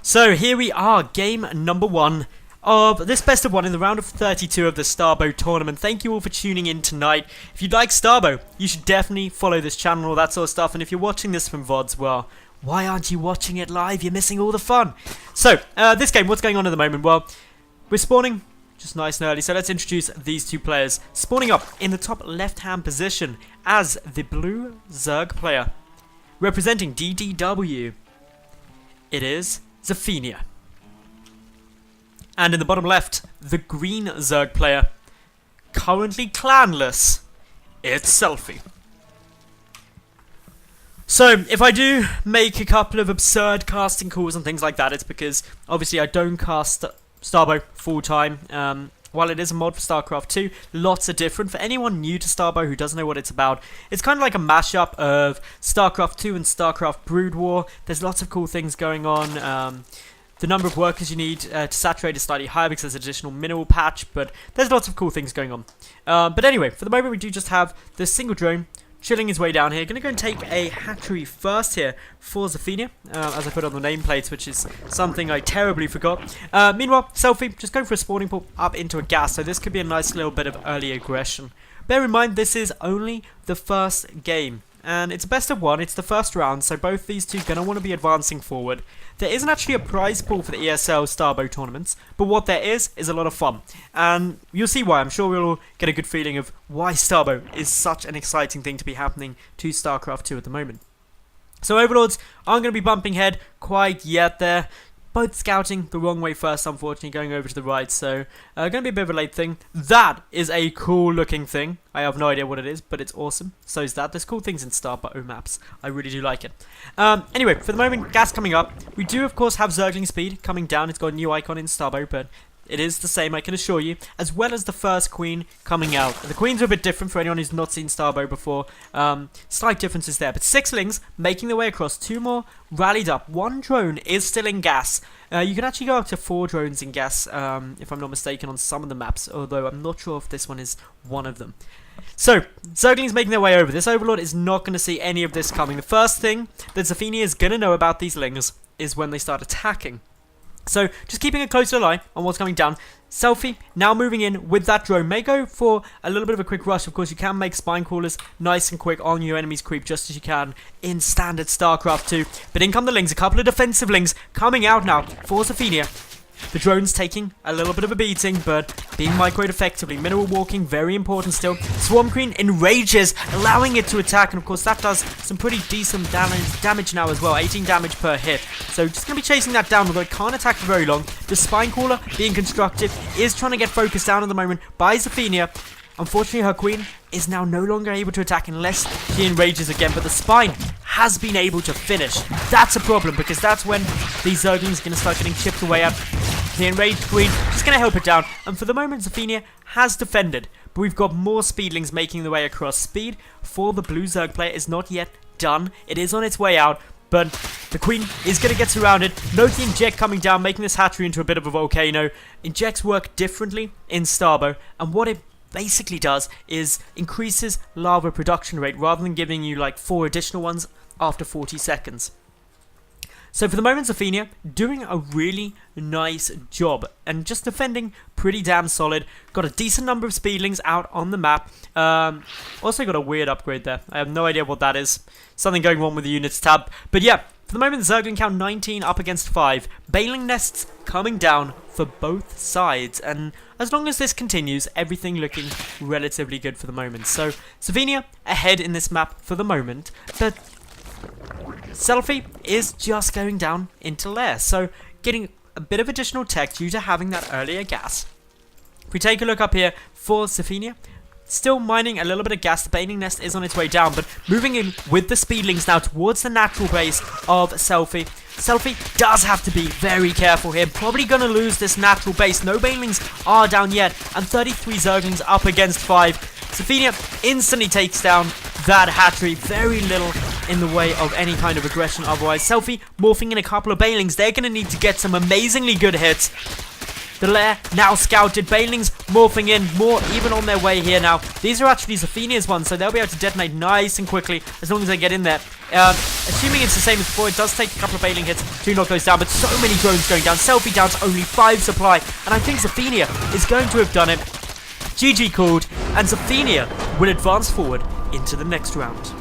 So here we are, game number 1 of this best of 1 in the round of 32 of the Starbow tournament. Thank you all for tuning in tonight. If you'd like Starbow, you should definitely follow this channel and all that sort of stuff. And if you're watching this from VODs, well, why aren't you watching it live? You're missing all the fun. So, this game, what's going on at the moment? Well, we're spawning just nice and early, so let's introduce these two players. Spawning up in the top left-hand position as the blue Zerg player. Representing DDW, it is Xelfania. And in the bottom left, the green Zerg player, currently clanless, it's Celphy. So, if I do make a couple of absurd casting calls and things like that, it's because, obviously, I don't cast Starbow full-time. While it is a mod for StarCraft 2, lots are different. For anyone new to Starbow who doesn't know what it's about, it's kind of like a mashup of StarCraft 2 and StarCraft Brood War. There's lots of cool things going on. The number of workers you need to saturate is slightly higher because there's an additional mineral patch, but there's lots of cool things going on. But anyway, for the moment we do just have the single drone chilling his way down here. Going to go and take a hatchery first here for Xelfania, as I put on the nameplates, which is something I terribly forgot. Meanwhile, Celphy just going for a spawning pool up into a gas, so this could be a nice little bit of early aggression. Bear in mind, this is only the first game, and it's a best of 1, it's the first round, so both these two are going to want to be advancing forward. There isn't actually a prize pool for the ESL Starbow tournaments, but what there is a lot of fun. And you'll see why. I'm sure we'll all get a good feeling of why Starbow is such an exciting thing to be happening to StarCraft 2 at the moment. So Overlords aren't going to be bumping head quite yet there. Both scouting the wrong way first, unfortunately, going over to the right, so going to be a bit of a late thing. That is a cool looking thing. I have no idea what it is, but it's awesome. So is that. There's cool things in Starbow maps. I really do like it. Anyway, for the moment, gas coming up. We do, of course, have Zergling speed coming down. It's got a new icon in Starbow, but it is the same, I can assure you, as well as the first queen coming out. The queens are a bit different for anyone who's not seen Starbow before. Slight differences there, but 6 lings making their way across. 2 more rallied up. 1 drone is still in gas. You can actually go up to 4 drones in gas, if I'm not mistaken, on some of the maps, although I'm not sure if this one is one of them. So, Zerglings making their way over. This Overlord is not going to see any of this coming. The first thing that Xelfania is going to know about these lings is when they start attacking. So, just keeping a closer eye on what's coming down. Celphy now moving in with that drone. May go for a little bit of a quick rush. Of course, you can make spine crawlers nice and quick on your enemy's creep just as you can in standard StarCraft 2. But in come the lings. A couple of defensive lings coming out now for Xelfania. The drone's taking a little bit of a beating, but being microed effectively. Mineral walking, very important still. Swarm Queen enrages, allowing it to attack, and of course that does some pretty decent damage now as well. 18 damage per hit. So just going to be chasing that down, although it can't attack for very long. The Spine Crawler being constructed is trying to get focused down at the moment by Xelfania. Unfortunately, her queen is now no longer able to attack unless she enrages again, but the spine has been able to finish. That's a problem, because that's when these Zerglings are going to start getting chipped away at. The enraged queen is going to help it down, and for the moment, Xelfania has defended, but we've got more speedlings making their way across. Speed for the blue Zerg player is not yet done. It is on its way out, but the queen is going to get surrounded. Note the inject coming down, making this hatchery into a bit of a volcano. Injects work differently in Starbow, and what it basically does is increases lava production rate rather than giving you like 4 additional ones after 40 seconds. So for the moment, Xelfania doing a really nice job and just defending pretty damn solid. Got a decent number of speedlings out on the map. Also got a weird upgrade there. I have no idea what that is. Something going on with the units tab. But yeah, for the moment, the Zergling count 19 up against 5. Bailing nests coming down for both sides. And as long as this continues, everything looking relatively good for the moment. So, Xelfania ahead in this map for the moment. But Celphy is just going down into lair. So, getting a bit of additional tech due to having that earlier gas. If we take a look up here for Xelfania, still mining a little bit of gas. The Bailing Nest is on its way down, but moving in with the speedlings now towards the natural base of Celphy. Celphy does have to be very careful here. Probably going to lose this natural base. No Banelings are down yet, and 33 Zerglings up against 5. Xelfania instantly takes down that hatchery. Very little in the way of any kind of aggression otherwise. Celphy morphing in a couple of Banelings. They're going to need to get some amazingly good hits. The lair now scouted. Banelings morphing in, more even on their way here now. These are actually Xelfania's ones, so they'll be able to detonate nice and quickly as long as they get in there. Assuming it's the same as before, it does take a couple of Bailing hits to knock those down, but so many drones going down. Celphy down to only 5 supply, and I think Xelfania is going to have done it. GG called, and Xelfania will advance forward into the next round.